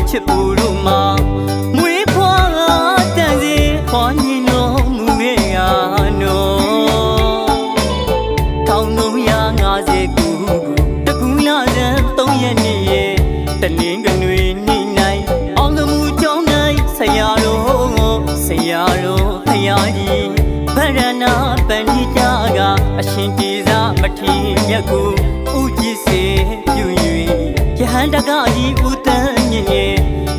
ချစ်ဖို့တို့မှာမွေးဖွားတန်စီခေါ်ညီတော်မူခဲ့ရနော်1350ခုတကူလာတဲ့3ရက်နေ့ရဲ့တနင်္ဂနွေနေ့၌အောင်သမှုကျောင်း၌ဆရာတော်ဖရာကြီးဗရဏပဏိတာကအရှင်တေဇမထေမြတ်ကိုဥကြည်စေပြု၍ယဟန်တကကြီးဥတန်းမြင့်ရဲ့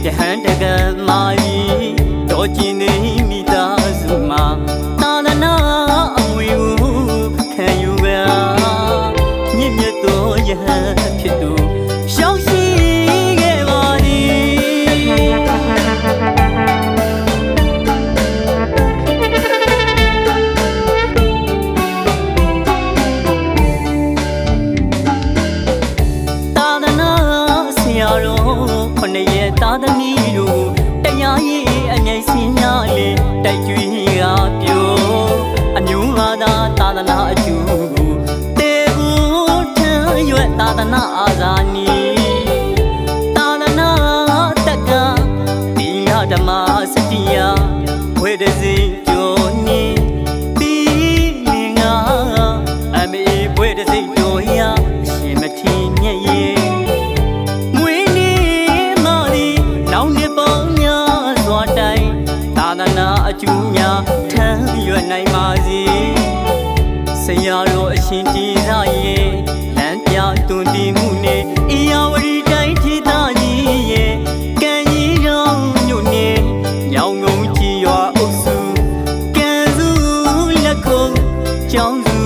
ယဟန်တကမာကြီးတော်ကျင်နေမိသားစုမှာသာသနာအမွေကိုခံယူပါမြင့်မြတ်သောယဟန်ဖြစ်သူရှောက်ရှိခဲ့ပါသည်သာသနာဆရာတော်ခொနရဲ့သာသမီတို့တရားရည်အငြိမ့်စင်များလေတိုက်ကြွေးကပြောအမျိုးဘာသာသာသနာအကျိုးကိုတေဘူးထံရွယ်သာသနာအာဇာနီသာသနာတက္ကသီလဓမ္မစတိယဝေဒစီကျော်နေတိလင်္ကာအမေဝေဒစီကျော်ရအရှင်မထေမြတ်ရဲ့အကျူများထမ်းရွယ်နိုင်ပါစေဆရာတော်အရှင်တေဇရဲ့လမ်းပြတွင်တည်မှုနဲ့ဧရာဝတီတိုင်းဒေသကြီးရဲ့ကံကြီးတော်ညို့နဲ့ညောင်ငုံကြီးရွာအုပ်စုကံစုလက်ခုံကျောင်းစု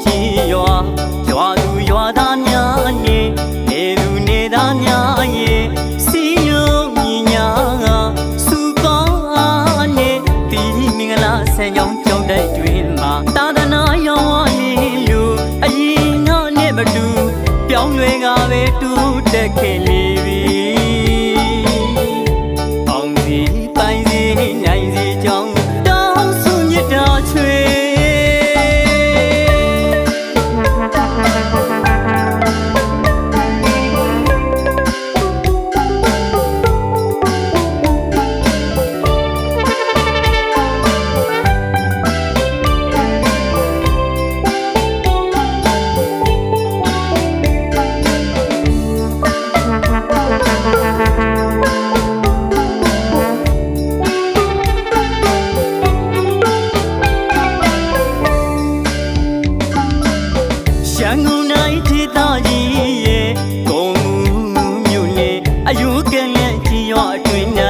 ကြီးရွာသူရွာသားများနဲ့နေသူနေသားများရဲ့စီယုံညီညာဆန်ကြောင်းကြောင်းတိုက်တွင်မှာသာသနာရောင်းဝလေးလူအရင်ကနဲ့မတူပြောင်းလဲကပဲတူတက်ခဲ့လေပြီအောင်စီပိုင်းစီနိုင်စီကြောင်းတောင်းစုမြတ်တာချွေရန်ကုန်တိုင်းဒေသကြီးရဲ့ကုန်းမြို့နယ်အယူကံနဲ့ကြီးရွာအတွင်း၌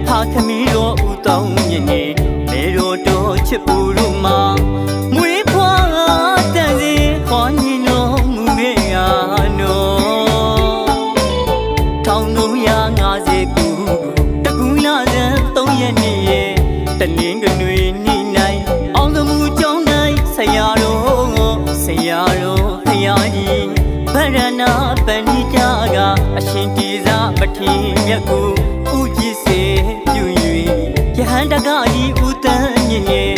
ဖာခမီတော်ဦးတောင်းမြင့်နဲ့မေတော်တော်ချစ်ဖို့တို့မှာမွေးဖွားတန်စီခေါ်ညီတော်မူခဲ့ရနော်1350ခုတကူလာတဲ့3ရက်နေ့ရဲ့တနင်္ဂနွေနေ့၌အောင်သမှုကျောင်း၌ဆရာတော်ဖရာကြီးဗရဏပဏိတာကအရှင်တေဇမထေမြတ်ကိုဥကြည်စေပြု၍ယဟန်တကကြီးဥတန်းမြင့်ရဲ့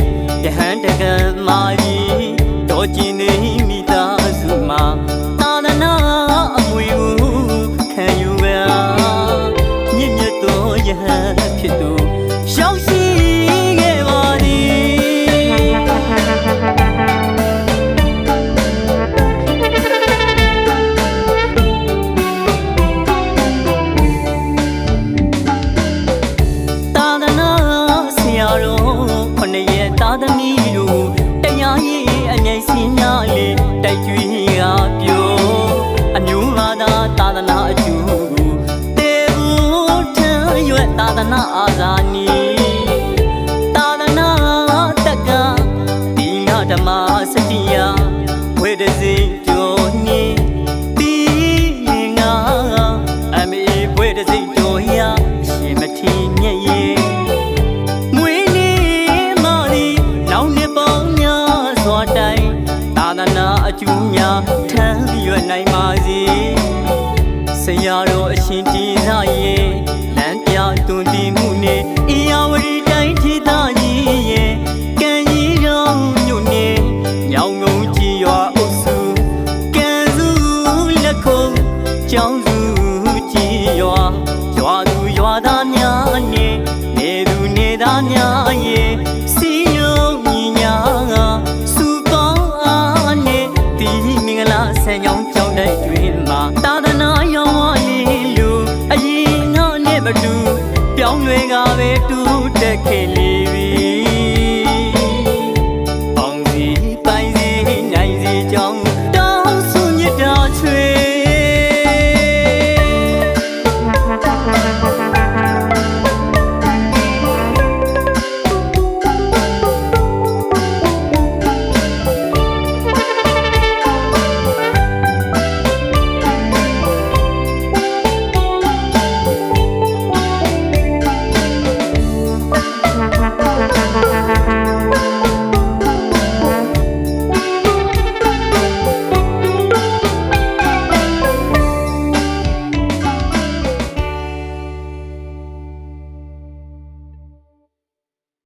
ယဟန်တကမာကြီးတော်ကျင်နေမိသားစုမှာသာသနာအမွေကိုခံယူပါမြင့်မြတ်သောယဟန်ဖြစ်သူရှောက်ရှိခဲ့ပါသည်သာသမီတို့တရားရည်အငြိမ့်စင်များလေတိုက်ကြွေးကပြောအမျိုးဘာသာသာသနာအကျိုးကိုတေဘူးထံရွယ်သာသနာအာဇာနီသာသနာတက္ကသီလဓမ္မစတိယဝေဒစီကျော်နေတိလင်္ကာအမေဝေဒစီကျော်ရအရှင်မထေမြတ်ရဲ့သာသနာအကျူများထမ်းရွယ်နိုင်ပါစေဆရာတော်အရှင်တေဇရဲ့လမ်းပြတွင်တည်မှုနဲ့ဧရာဝတီတိုင်းဒေသကြီးရဲ့ကံကြီးတော်ညို့နဲ့ညောင်ငုံကြီးရွာအုပ်စုကံစုလက်ခုံကျောင်းစုကြီးရွာသူရွာ တွေကပဲတူတက်ခဲ့လေပြီအောင်စီပိုင်စီနိုင်စီကြောင်းတောင်းဆုမြတ်တာချွေ